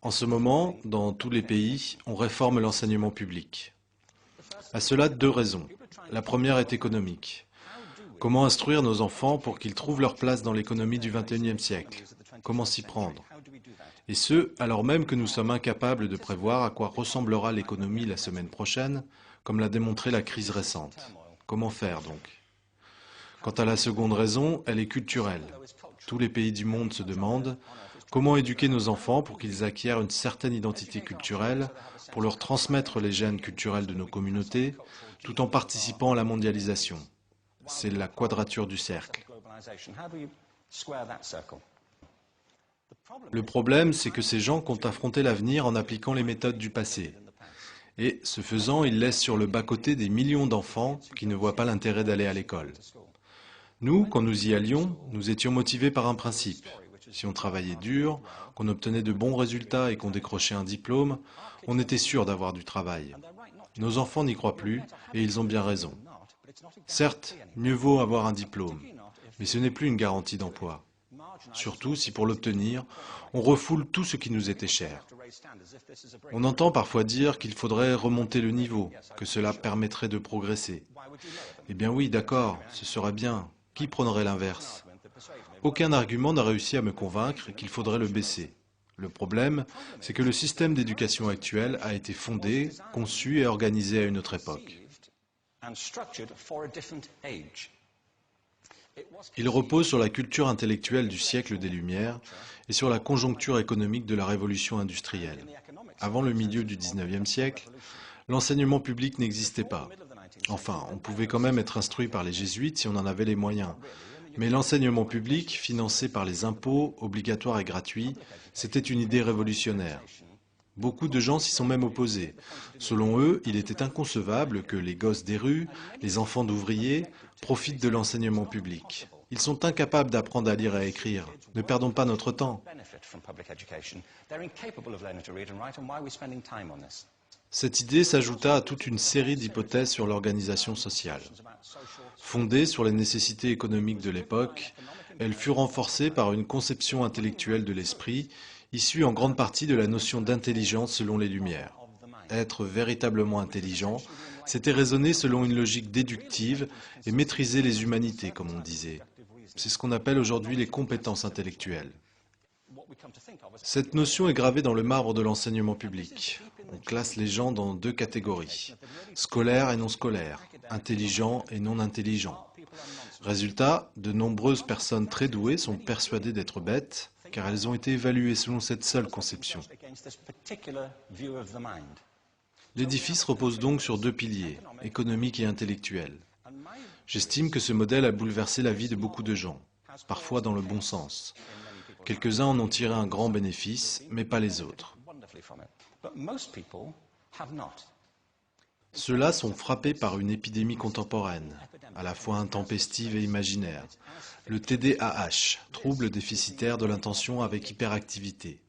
En ce moment, dans tous les pays, on réforme l'enseignement public. À cela, deux raisons. La première est économique. Comment instruire nos enfants pour qu'ils trouvent leur place dans l'économie du XXIe siècle? Comment s'y prendre? Et ce, alors même que nous sommes incapables de prévoir à quoi ressemblera l'économie la semaine prochaine, comme l'a démontré la crise récente. Comment faire donc? Quant à la seconde raison, elle est culturelle. Tous les pays du monde se demandent comment éduquer nos enfants pour qu'ils acquièrent une certaine identité culturelle, pour leur transmettre les gènes culturels de nos communautés, tout en participant à la mondialisation. C'est la quadrature du cercle. Le problème, c'est que ces gens comptent affronter l'avenir en appliquant les méthodes du passé. Et, ce faisant, ils laissent sur le bas-côté des millions d'enfants qui ne voient pas l'intérêt d'aller à l'école. Nous, quand nous y allions, nous étions motivés par un principe. Si on travaillait dur, qu'on obtenait de bons résultats et qu'on décrochait un diplôme, on était sûr d'avoir du travail. Nos enfants n'y croient plus, et ils ont bien raison. Certes, mieux vaut avoir un diplôme, mais ce n'est plus une garantie d'emploi. Surtout si pour l'obtenir, on refoule tout ce qui nous était cher. On entend parfois dire qu'il faudrait remonter le niveau, que cela permettrait de progresser. Eh bien oui, d'accord, ce serait bien. Qui prendrait l'inverse? Aucun argument n'a réussi à me convaincre qu'il faudrait le baisser. Le problème, c'est que le système d'éducation actuel a été fondé, conçu et organisé à une autre époque. Il repose sur la culture intellectuelle du siècle des Lumières et sur la conjoncture économique de la révolution industrielle. Avant le milieu du XIXe siècle, l'enseignement public n'existait pas. Enfin, on pouvait quand même être instruit par les jésuites si on en avait les moyens. Mais l'enseignement public, financé par les impôts, obligatoire et gratuit, c'était une idée révolutionnaire. Beaucoup de gens s'y sont même opposés. Selon eux, il était inconcevable que les gosses des rues, les enfants d'ouvriers, profitent de l'enseignement public. Ils sont incapables d'apprendre à lire et à écrire. Ne perdons pas notre temps. Cette idée s'ajouta à toute une série d'hypothèses sur l'organisation sociale. Fondée sur les nécessités économiques de l'époque, elle fut renforcée par une conception intellectuelle de l'esprit, issue en grande partie de la notion d'intelligence selon les Lumières. Être véritablement intelligent, c'était raisonner selon une logique déductive et maîtriser les humanités, comme on disait. C'est ce qu'on appelle aujourd'hui les compétences intellectuelles. Cette notion est gravée dans le marbre de l'enseignement public. On classe les gens dans deux catégories, scolaires et non scolaires, intelligents et non intelligents. Résultat, de nombreuses personnes très douées sont persuadées d'être bêtes, car elles ont été évaluées selon cette seule conception. L'édifice repose donc sur deux piliers, économiques et intellectuels. J'estime que ce modèle a bouleversé la vie de beaucoup de gens, parfois dans le bon sens. Quelques-uns en ont tiré un grand bénéfice, mais pas les autres. Ceux-là sont frappés par une épidémie contemporaine, à la fois intempestive et imaginaire, le TDAH, trouble déficitaire de l'attention avec hyperactivité.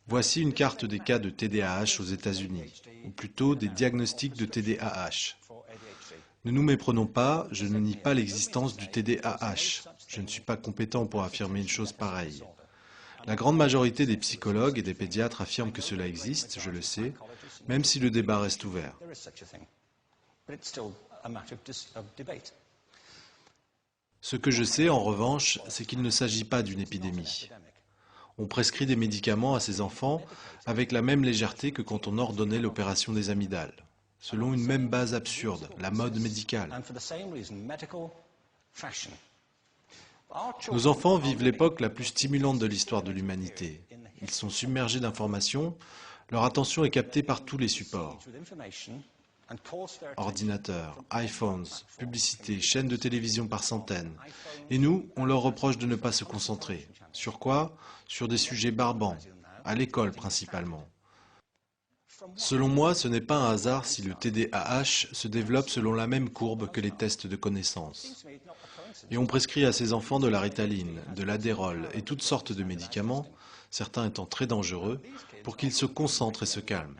Voici une carte des cas de TDAH aux États-Unis, ou plutôt des diagnostics de TDAH. Ne nous méprenons pas, je ne nie pas l'existence du TDAH. Je ne suis pas compétent pour affirmer une chose pareille. La grande majorité des psychologues et des pédiatres affirment que cela existe, je le sais, même si le débat reste ouvert. Ce que je sais, en revanche, c'est qu'il ne s'agit pas d'une épidémie. On prescrit des médicaments à ces enfants avec la même légèreté que quand on ordonnait l'opération des amygdales, selon une même base absurde, la mode médicale. Nos enfants vivent l'époque la plus stimulante de l'histoire de l'humanité. Ils sont submergés d'informations, leur attention est captée par tous les supports. Ordinateurs, iPhones, publicités, chaînes de télévision par centaines. Et nous, on leur reproche de ne pas se concentrer. Sur quoi? Sur des sujets barbants, à l'école principalement. Selon moi, ce n'est pas un hasard si le TDAH se développe selon la même courbe que les tests de connaissances. Et on prescrit à ces enfants de la Ritaline, de l'Adderall et toutes sortes de médicaments, certains étant très dangereux, pour qu'ils se concentrent et se calment.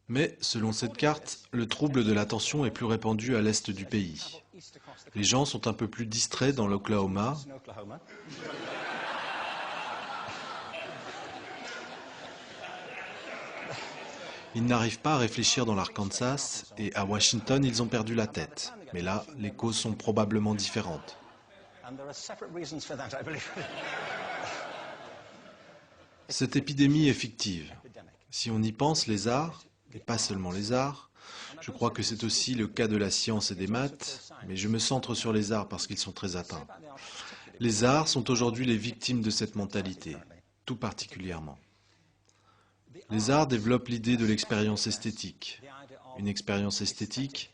Mais, selon cette carte, le trouble de l'attention est plus répandu à l'est du pays. Les gens sont un peu plus distraits dans l'Oklahoma, Ils n'arrivent pas à réfléchir dans l'Arkansas et à Washington, ils ont perdu la tête. Mais là, les causes sont probablement différentes. Cette épidémie est fictive. Si on y pense, les arts, et pas seulement les arts, je crois que c'est aussi le cas de la science et des maths, mais je me centre sur les arts parce qu'ils sont très atteints. Les arts sont aujourd'hui les victimes de cette mentalité, tout particulièrement. Les arts développent l'idée de l'expérience esthétique. Une expérience esthétique,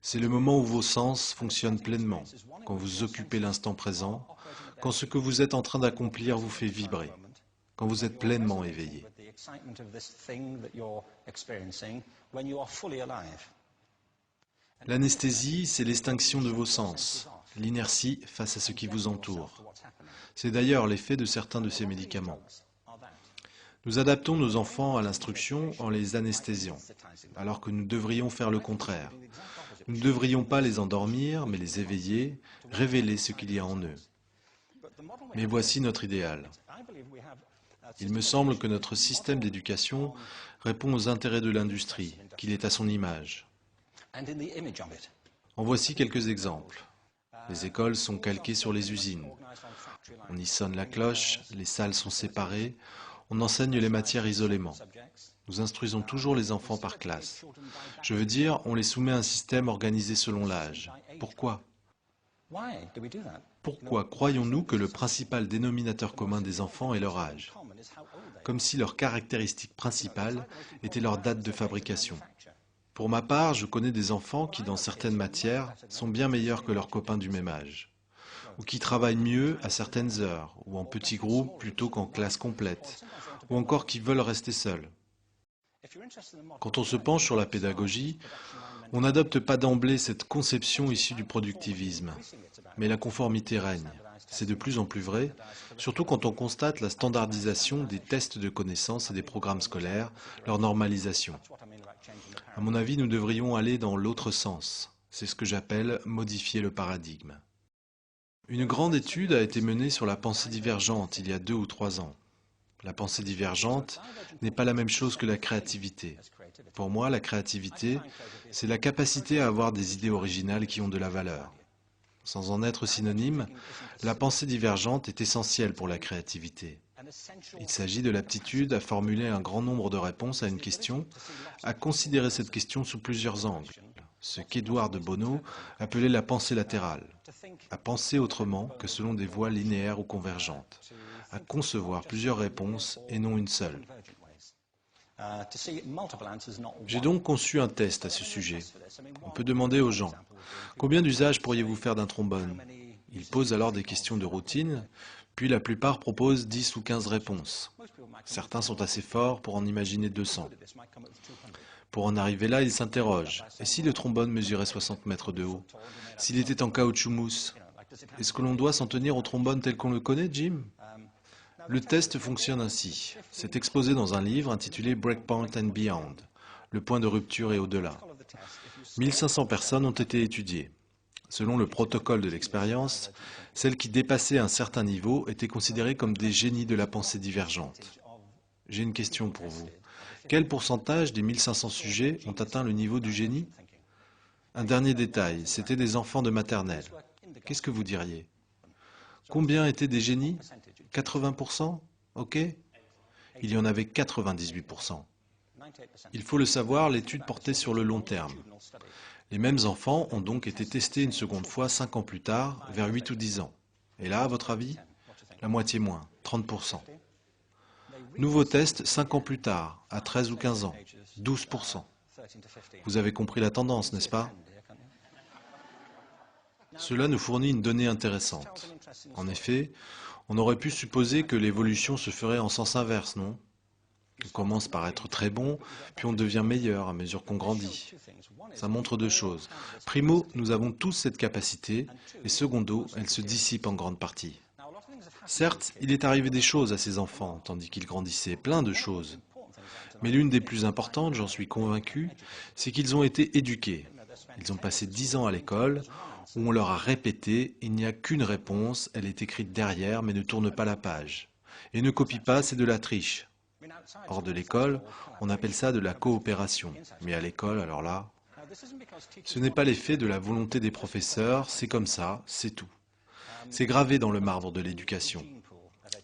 c'est le moment où vos sens fonctionnent pleinement, quand vous occupez l'instant présent, quand ce que vous êtes en train d'accomplir vous fait vibrer, quand vous êtes pleinement éveillé. L'anesthésie, c'est l'extinction de vos sens, l'inertie face à ce qui vous entoure. C'est d'ailleurs l'effet de certains de ces médicaments. Nous adaptons nos enfants à l'instruction en les anesthésiant, alors que nous devrions faire le contraire. Nous ne devrions pas les endormir, mais les éveiller, révéler ce qu'il y a en eux. Mais voici notre idéal. Il me semble que notre système d'éducation répond aux intérêts de l'industrie, qu'il est à son image. En voici quelques exemples. Les écoles sont calquées sur les usines. On y sonne la cloche, les salles sont séparées, on enseigne les matières isolément. Nous instruisons toujours les enfants par classe. Je veux dire, on les soumet à un système organisé selon l'âge. Pourquoi ? Pourquoi croyons-nous que le principal dénominateur commun des enfants est leur âge ? Comme si leur caractéristique principale était leur date de fabrication. Pour ma part, je connais des enfants qui, dans certaines matières, sont bien meilleurs que leurs copains du même âge, ou qui travaillent mieux à certaines heures, ou en petits groupes plutôt qu'en classe complète, ou encore qui veulent rester seuls. Quand on se penche sur la pédagogie, on n'adopte pas d'emblée cette conception issue du productivisme, mais la conformité règne. C'est de plus en plus vrai, surtout quand on constate la standardisation des tests de connaissances et des programmes scolaires, leur normalisation. À mon avis, nous devrions aller dans l'autre sens. C'est ce que j'appelle modifier le paradigme. Une grande étude a été menée sur la pensée divergente il y a 2 ou 3 ans. La pensée divergente n'est pas la même chose que la créativité. Pour moi, la créativité, c'est la capacité à avoir des idées originales qui ont de la valeur. Sans en être synonyme, la pensée divergente est essentielle pour la créativité. Il s'agit de l'aptitude à formuler un grand nombre de réponses à une question, à considérer cette question sous plusieurs angles, ce qu'Édouard de Bono appelait la pensée latérale, à penser autrement que selon des voies linéaires ou convergentes, à concevoir plusieurs réponses et non une seule. J'ai donc conçu un test à ce sujet. On peut demander aux gens, combien d'usages pourriez-vous faire d'un trombone? Ils posent alors des questions de routine, puis la plupart proposent 10 ou 15 réponses. Certains sont assez forts pour en imaginer 200. Pour en arriver là, ils s'interrogent. Et si le trombone mesurait 60 mètres de haut? S'il était en caoutchouc mousse? Est-ce que l'on doit s'en tenir au trombone tel qu'on le connaît, Jim? Le test fonctionne ainsi. C'est exposé dans un livre intitulé Breakpoint and Beyond, le point de rupture et au-delà. 1500 personnes ont été étudiées. Selon le protocole de l'expérience, celles qui dépassaient un certain niveau étaient considérées comme des génies de la pensée divergente. J'ai une question pour vous. Quel pourcentage des 1500 sujets ont atteint le niveau du génie? Un dernier détail, c'était des enfants de maternelle. Qu'est-ce que vous diriez? Combien étaient des génies? 80%? Ok? Il y en avait 98%. Il faut le savoir, l'étude portait sur le long terme. Les mêmes enfants ont donc été testés une seconde fois 5 ans plus tard, vers 8 ou 10 ans. Et là, à votre avis? La moitié moins, 30%. Nouveau test 5 ans plus tard, à 13 ou 15 ans, 12%. Vous avez compris la tendance, n'est-ce pas? Cela nous fournit une donnée intéressante. En effet, on aurait pu supposer que l'évolution se ferait en sens inverse, non? On commence par être très bon, puis on devient meilleur à mesure qu'on grandit. Ça montre 2 choses. Primo, nous avons tous cette capacité, et secondo, elle se dissipe en grande partie. Certes, il est arrivé des choses à ces enfants, tandis qu'ils grandissaient, plein de choses. Mais l'une des plus importantes, j'en suis convaincu, c'est qu'ils ont été éduqués. Ils ont passé 10 ans à l'école, où on leur a répété « il n'y a qu'une réponse, elle est écrite derrière, mais ne tourne pas la page ». Et ne copie pas, c'est de la triche. Hors de l'école, on appelle ça de la coopération. Mais à l'école, alors là, ce n'est pas l'effet de la volonté des professeurs, c'est comme ça, c'est tout. C'est gravé dans le marbre de l'éducation.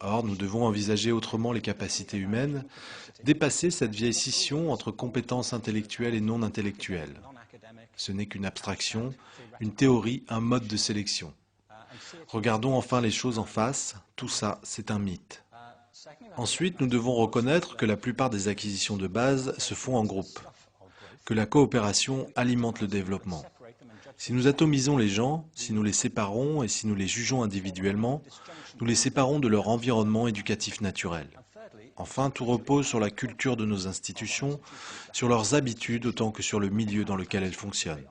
Or, nous devons envisager autrement les capacités humaines, dépasser cette vieille scission entre compétences intellectuelles et non intellectuelles. Ce n'est qu'une abstraction, une théorie, un mode de sélection. Regardons enfin les choses en face, tout ça, c'est un mythe. Ensuite, nous devons reconnaître que la plupart des acquisitions de base se font en groupe, que la coopération alimente le développement. Si nous atomisons les gens, si nous les séparons et si nous les jugeons individuellement, nous les séparons de leur environnement éducatif naturel. Enfin, tout repose sur la culture de nos institutions, sur leurs habitudes autant que sur le milieu dans lequel elles fonctionnent.